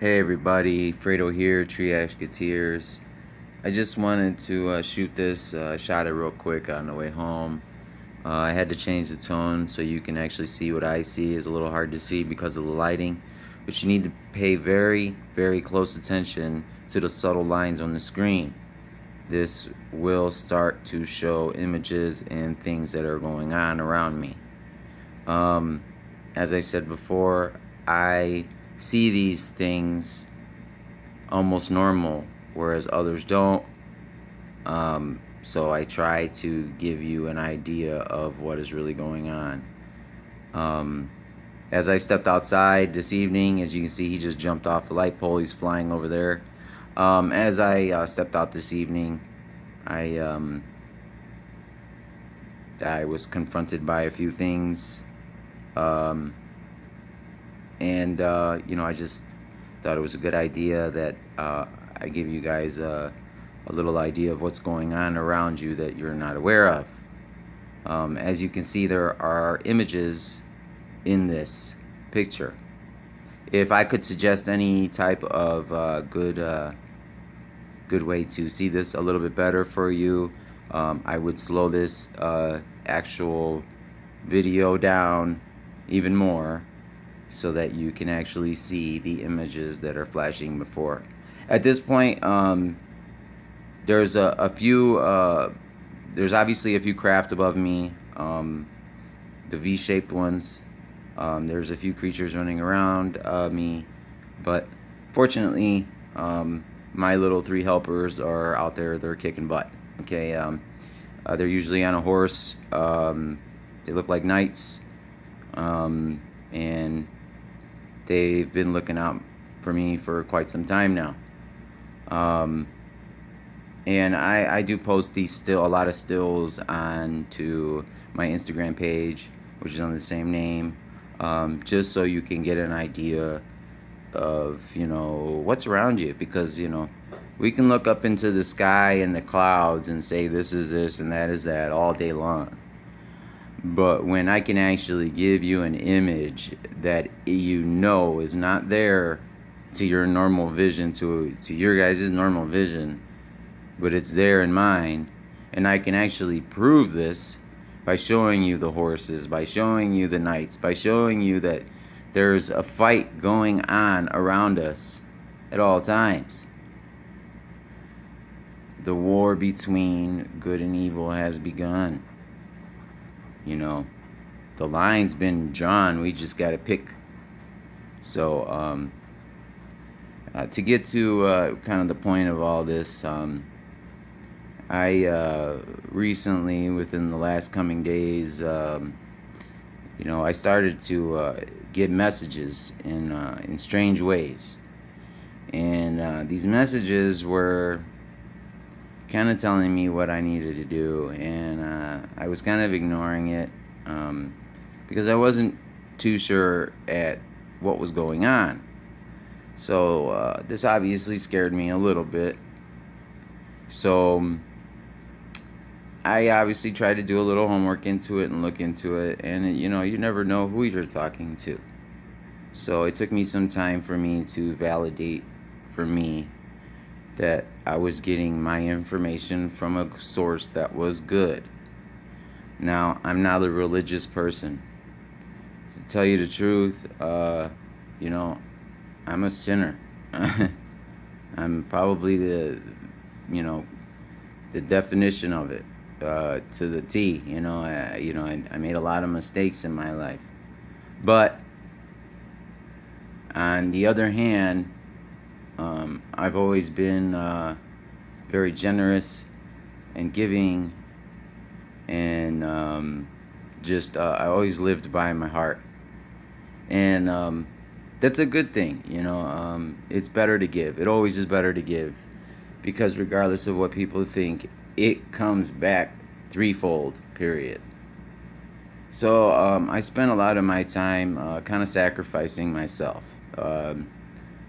Hey everybody, Fredo here, Triashketeers. I just wanted to shoot this, shot it real quick on the way home. I had to change the tone so you can actually see what I see. It's a little hard to see because of the lighting, but you need to pay very, very close attention to the subtle lines on the screen. This will start to show images and things that are going on around me. As I said before, I see these things almost normal, whereas others don't. So I try to give you an idea of what is really going on. As I stepped outside this evening, as you can see, he just jumped off the light pole. He's flying over there. As I stepped out this evening, I was confronted by a few things. I just thought it was a good idea that I give you guys a little idea of what's going on around you that you're not aware of. As you can see, there are images in this picture. If I could suggest any type of good way to see this a little bit better for you, I would slow this actual video down even more so that you can actually see the images that are flashing before. At this point, there's there's obviously a few craft above me, the V-shaped ones. There's a few creatures running around me, but fortunately, my little 3 helpers are out there. They're kicking butt. Okay, they're usually on a horse. They look like knights, and they've been looking out for me for quite some time now. And I do post a lot of stills onto my Instagram page, which is on the same name, just so you can get an idea of, what's around you. Because, we can look up into the sky and the clouds and say this is this and that is that all day long. But when I can actually give you an image that is not there to your normal vision, to your guys' normal vision, but it's there in mine, and I can actually prove this by showing you the horses, by showing you the knights, by showing you that there's a fight going on around us at all times. The war between good and evil has begun. The line's been drawn. We just got to pick. So, to get to kind of the point of all this, I recently, within the last coming days, I started to get messages in strange ways. And these messages were kind of telling me what I needed to do, and I was kind of ignoring it because I wasn't too sure at what was going on. So this obviously scared me a little bit. So I obviously tried to do a little homework into it and look into it, and you never know who you're talking to. So it took me some time for me to validate for me that I was getting my information from a source that was good. Now, I'm not a religious person. To tell you the truth, I'm a sinner. I'm probably the definition of it to the T. I made a lot of mistakes in my life, but on the other hand, I've always been very generous and giving, and I always lived by my heart, and that's a good thing. It's better to give. It always is better to give, because regardless of what people think, it comes back threefold, period. So I spent a lot of my time kind of sacrificing myself,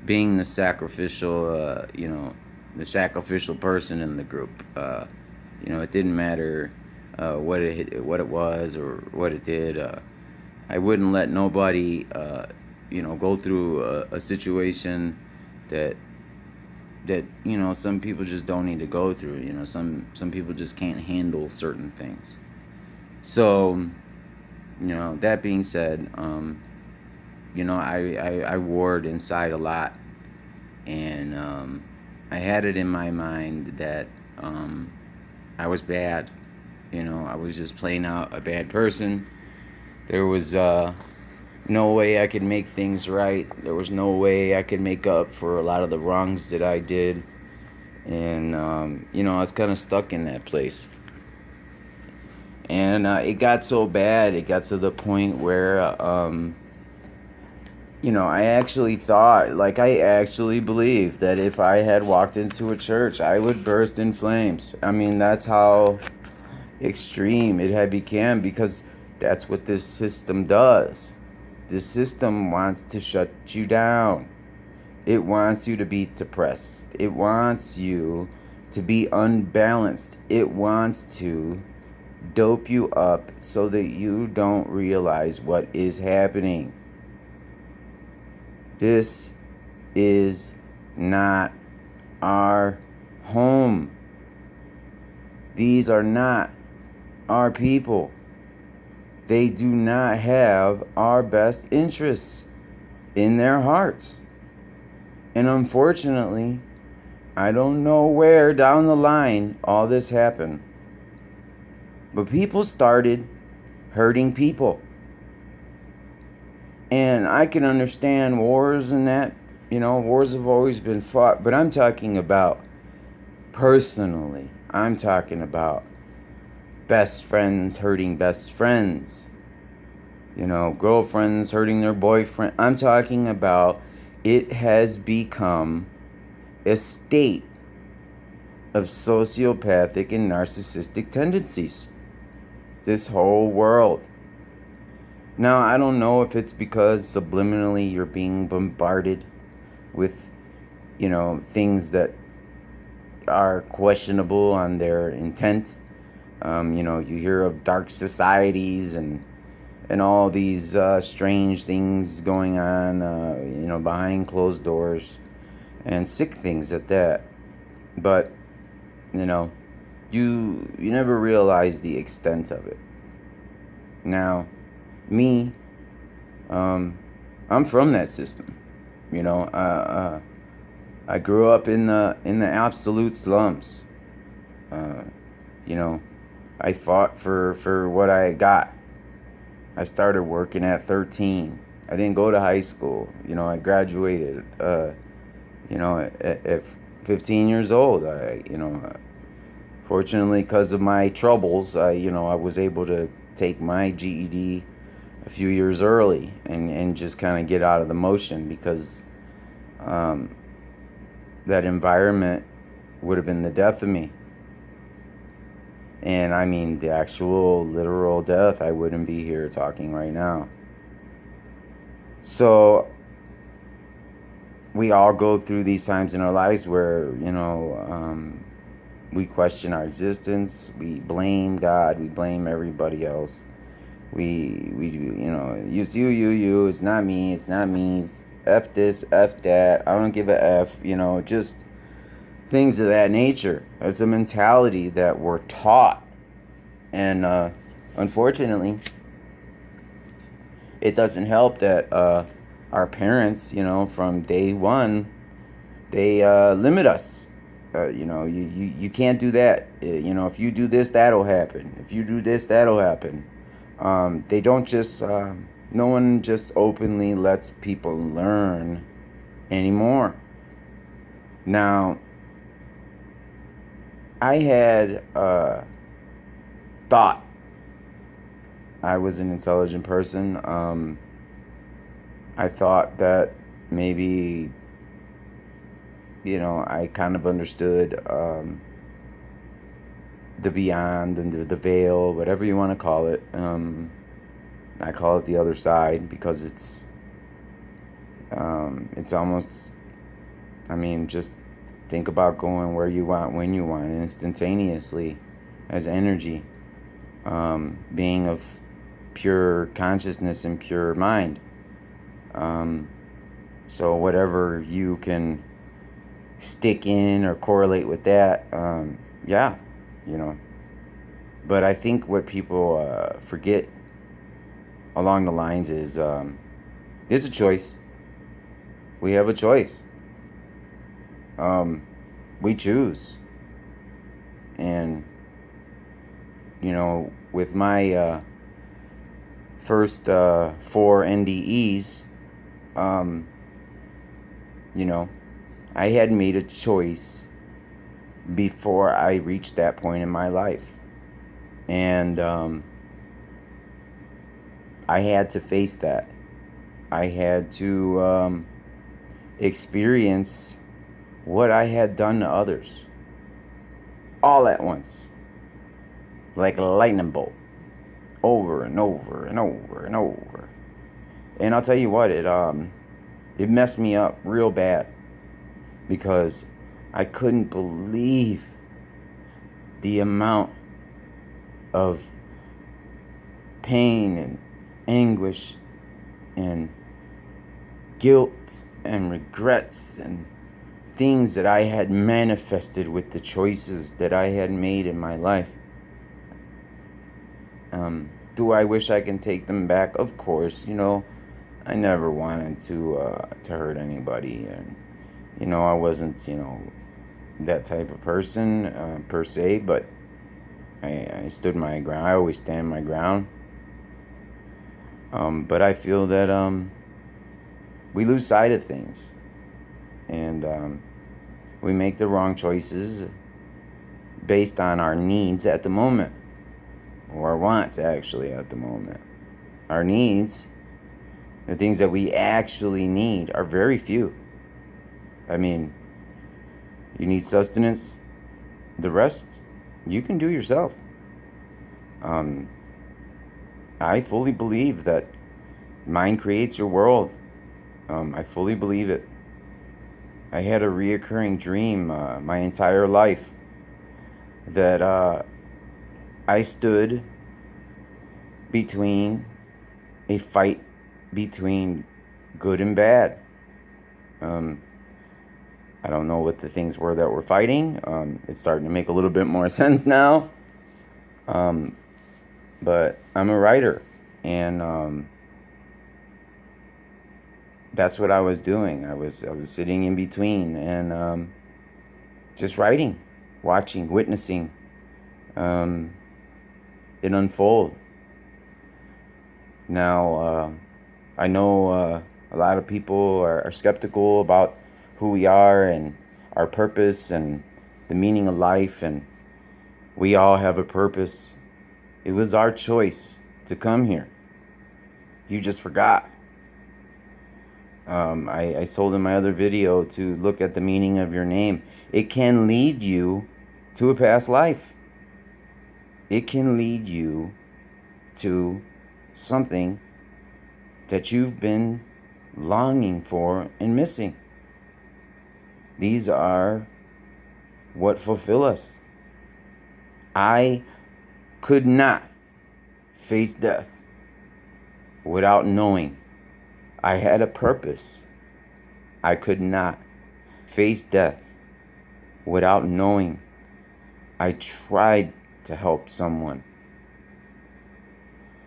being the sacrificial, the sacrificial person in the group. It didn't matter what it was or what it did. I wouldn't let nobody, go through a situation that some people just don't need to go through. Some people just can't handle certain things. So, that being said, I warred inside a lot, and I had it in my mind that I was bad. I was just playing out a bad person. There was no way I could make things right. There was no way I could make up for a lot of the wrongs that I did. And, I was kind of stuck in that place. And it got so bad, it got to the point where, I actually believed that if I had walked into a church, I would burst in flames. I mean, that's how extreme it had become, because that's what this system does. This system wants to shut you down. It wants you to be depressed. It wants you to be unbalanced. It wants to dope you up so that you don't realize what is happening. This is not our home. These are not our people. They do not have our best interests in their hearts. And unfortunately, I don't know where down the line all this happened, but people started hurting people. And I can understand wars and that, wars have always been fought, but I'm talking about personally. I'm talking about best friends hurting best friends, girlfriends hurting their boyfriend. I'm talking about it has become a state of sociopathic and narcissistic tendencies. This whole world. Now, I don't know if it's because subliminally you're being bombarded with, things that are questionable on their intent. You hear of dark societies and all these strange things going on, behind closed doors, and sick things at that. But, you never realize the extent of it. Now, me, I'm from that system. I grew up in the absolute slums. I fought for what I got. I started working at 13. I didn't go to high school. I graduated, at 15 years old. Fortunately, because of my troubles, I was able to take my GED a few years early and just kind of get out of the motion, because that environment would have been the death of me. And I mean, the actual literal death. I wouldn't be here talking right now. So we all go through these times in our lives where, we question our existence. We blame God. We blame everybody else. We it's you. It's not me. It's not me. F this, F that. I don't give a F. Just things of that nature. It's a mentality that we're taught. And unfortunately, it doesn't help that our parents, from day one, they limit us. You can't do that. If you do this, that'll happen. If you do this, that'll happen. They don't just, no one just openly lets people learn anymore. Now, I had thought I was an intelligent person. I thought that maybe, I kind of understood the beyond and the veil, whatever you want to call it. I call it the other side because it's almost, just think about going where you want, when you want, and instantaneously as energy, being of pure consciousness and pure mind. So whatever you can stick in or correlate with that. Yeah, you know. But I think what people forget along the lines is there's a choice. We have a choice. We choose. And, you know, with my first 4 NDEs, you know, I had made a choice before I reached that point in my life. And I had to face that. I had to experience what I had done to others all at once, like a lightning bolt, over and over and over and over. And I'll tell you what, it messed me up real bad, because I couldn't believe the amount of pain and anguish and guilt and regrets and things that I had manifested with the choices that I had made in my life. Do I wish I can take them back? Of course. You know, I never wanted to hurt anybody, and you know, I wasn't, you know, that type of person per se, but I stood my ground. I always stand my ground. But I feel that we lose sight of things, and we make the wrong choices based on our needs at the moment, or our wants actually at the moment. Our needs, the things that we actually need, are very few. I mean, you need sustenance. The rest you can do yourself. I fully believe that mind creates your world. I fully believe it. I had a reoccurring dream my entire life that I stood between a fight between good and bad. I don't know what the things were that were fighting. It's starting to make a little bit more sense now. But I'm a writer, and that's what I was doing. I was sitting in between, and just writing, watching, witnessing it unfold. Now, I know a lot of people are skeptical about who we are and our purpose and the meaning of life, and we all have a purpose. It was our choice to come here. You just forgot. I told in my other video to look at the meaning of your name. It can lead you to a past life. It can lead you to something that you've been longing for and missing. These are what fulfill us. I could not face death without knowing I had a purpose. I could not face death without knowing I tried to help someone.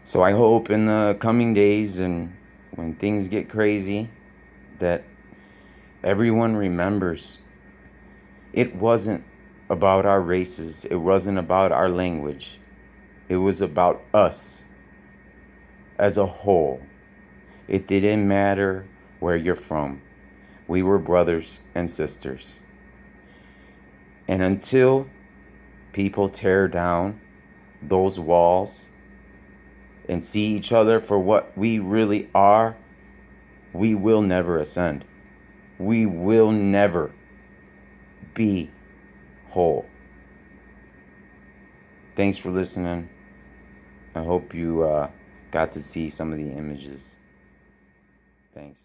So I hope in the coming days and when things get crazy that everyone remembers it wasn't about our races. It wasn't about our language. It was about us as a whole. It didn't matter where you're from. We were brothers and sisters. And until people tear down those walls and see each other for what we really are, we will never ascend. We will never be whole. Thanks for listening. I hope you got to see some of the images. Thanks.